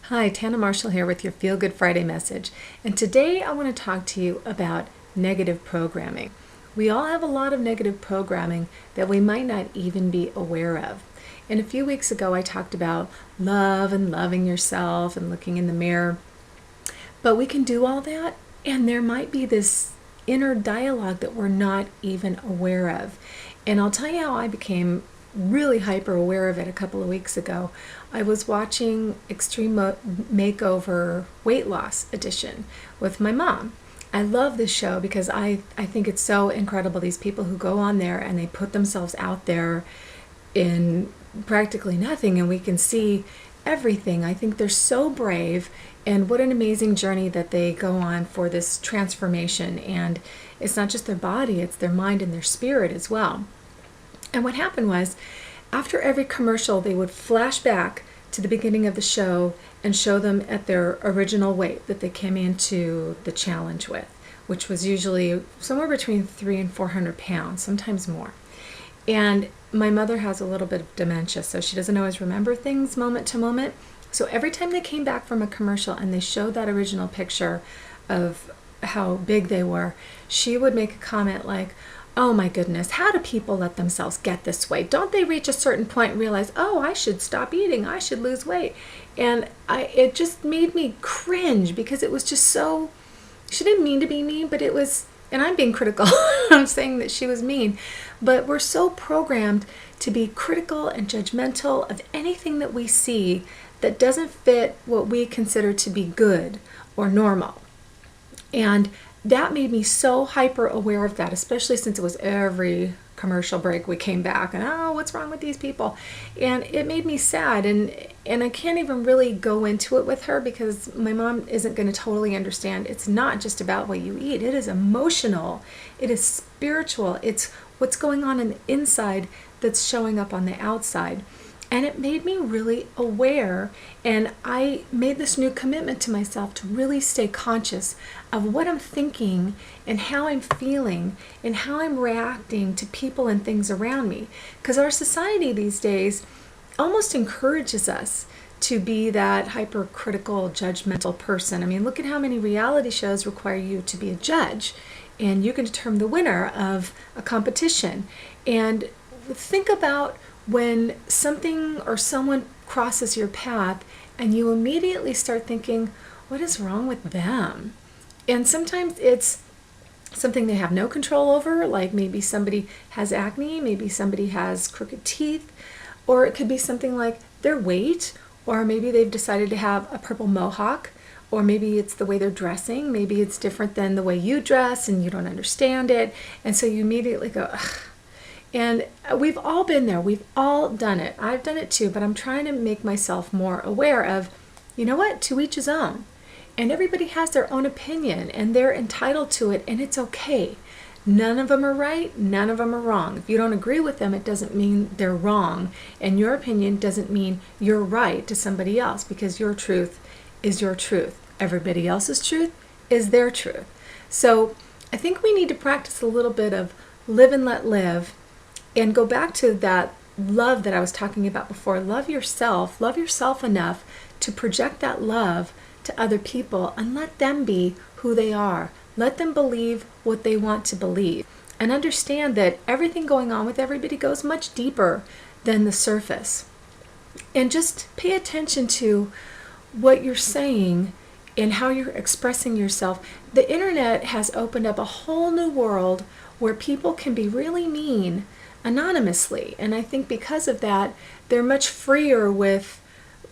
Hi, Tanna Marshall here with your Feel Good Friday message. And today I want to talk to you about negative programming. We all have a lot of negative programming that we might not even be aware of. And a few weeks ago I talked about love and loving yourself and looking in the mirror. But we can do all that, and there might be this inner dialogue that we're not even aware of. And I'll tell you how I became really hyper aware of it a couple of weeks ago. I was watching Extreme Makeover Weight Loss Edition with my mom. I love this show because I think it's so incredible. These people who go on there and they put themselves out there in practically nothing, and we can see everything. I think they're so brave, and what an amazing journey that they go on for this transformation. And it's not just their body, it's their mind and their spirit as well. And what happened was, after every commercial, they would flash back to the beginning of the show and show them at their original weight that they came into the challenge with, which was usually somewhere between 300 and 400 pounds, sometimes more. And my mother has a little bit of dementia, so she doesn't always remember things moment to moment. So every time they came back from a commercial and they showed that original picture of how big they were, she would make a comment like, "Oh my goodness, how do people let themselves get this way? Don't they reach a certain point and realize, oh, I should stop eating, I should lose weight?" And it just made me cringe because it was just so, she didn't mean to be mean, but it was, and I'm being critical, I'm saying that she was mean, but we're so programmed to be critical and judgmental of anything that we see that doesn't fit what we consider to be good or normal. And that made me so hyper aware of that, especially since it was every commercial break we came back and, oh, what's wrong with these people? And it made me sad, and I can't even really go into it with her because my mom isn't going to totally understand. It's not just about what you eat. It is emotional. It is spiritual. It's what's going on the inside that's showing up on the outside. And it made me really aware, and I made this new commitment to myself to really stay conscious of what I'm thinking and how I'm feeling and how I'm reacting to people and things around me. Because our society these days almost encourages us to be that hypercritical, judgmental person. I mean, look at how many reality shows require you to be a judge, and you can determine the winner of a competition. And think about when something or someone crosses your path and you immediately start thinking, what is wrong with them? And sometimes it's something they have no control over, like maybe somebody has acne, maybe somebody has crooked teeth, or it could be something like their weight, or maybe they've decided to have a purple mohawk, or maybe it's the way they're dressing, maybe it's different than the way you dress and you don't understand it, and so you immediately go, ugh. And we've all been there. We've all done it. I've done it too, but I'm trying to make myself more aware of, you know what, to each his own. And everybody has their own opinion and they're entitled to it, and it's okay. None of them are right. None of them are wrong. If you don't agree with them, it doesn't mean they're wrong. And your opinion doesn't mean you're right to somebody else, because your truth is your truth. Everybody else's truth is their truth. So I think we need to practice a little bit of live and let live. And go back to that love that I was talking about before. Love yourself enough to project that love to other people and let them be who they are. Let them believe what they want to believe. And understand that everything going on with everybody goes much deeper than the surface. And just pay attention to what you're saying and how you're expressing yourself. The internet has opened up a whole new world where people can be really mean anonymously, and I think because of that they're much freer with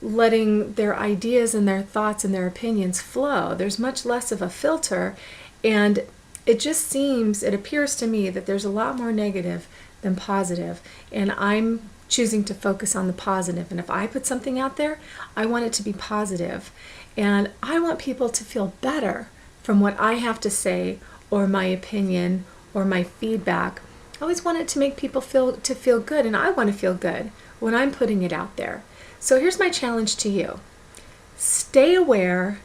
letting their ideas and their thoughts and their opinions flow. There's much less of a filter, and it appears to me that there's a lot more negative than positive, and I'm choosing to focus on the positive. And if I put something out there, I want it to be positive, and I want people to feel better from what I have to say or my opinion or my feedback. I always want it to make people feel good, and I want to feel good when I'm putting it out there. So here's my challenge to you. Stay aware,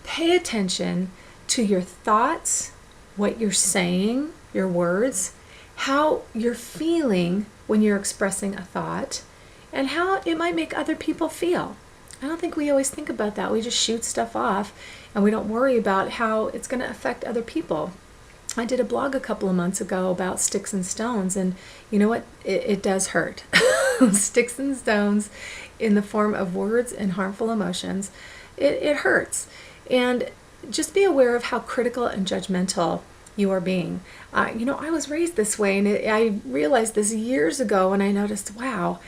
pay attention to your thoughts, what you're saying, your words, how you're feeling when you're expressing a thought, and how it might make other people feel. I don't think we always think about that. We just shoot stuff off and we don't worry about how it's going to affect other people. I did a blog a couple of months ago about sticks and stones, and you know what? It does hurt. Sticks and stones in the form of words and harmful emotions, it hurts. And just be aware of how critical and judgmental you are being. I was raised this way, and I realized this years ago when I noticed, wow,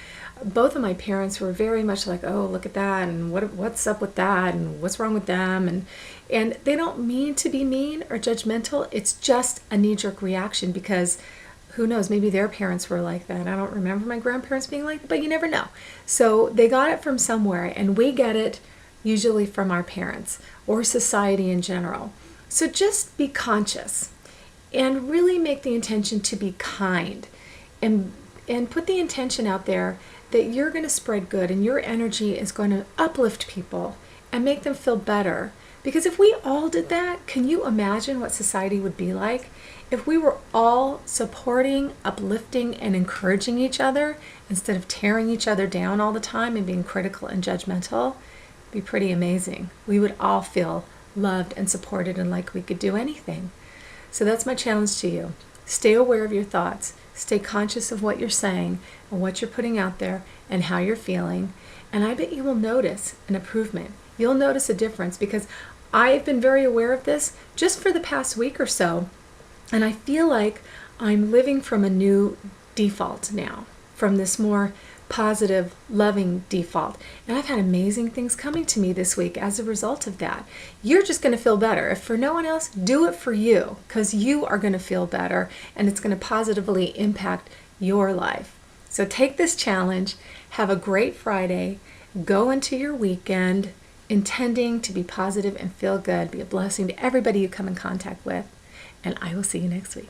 both of my parents were very much like, oh, look at that, and what's up with that, and what's wrong with them, and they don't mean to be mean or judgmental. It's just a knee-jerk reaction because who knows, maybe their parents were like that. I don't remember my grandparents being like that, but you never know. So they got it from somewhere, and we get it usually from our parents or society in general. So just be conscious and really make the intention to be kind, and put the intention out there that you're going to spread good and your energy is going to uplift people and make them feel better. Because if we all did that, can you imagine what society would be like? If we were all supporting, uplifting, and encouraging each other instead of tearing each other down all the time and being critical and judgmental, it'd be pretty amazing. We would all feel loved and supported and like we could do anything. So that's my challenge to you. Stay aware of your thoughts. Stay conscious of what you're saying and what you're putting out there and how you're feeling. And I bet you will notice an improvement. You'll notice a difference because I've been very aware of this just for the past week or so. And I feel like I'm living from a new default now, from this more positive, loving default. And I've had amazing things coming to me this week as a result of that. You're just going to feel better. If for no one else, do it for you, because you are going to feel better and it's going to positively impact your life. So take this challenge, have a great Friday, go into your weekend intending to be positive and feel good, be a blessing to everybody you come in contact with, and I will see you next week.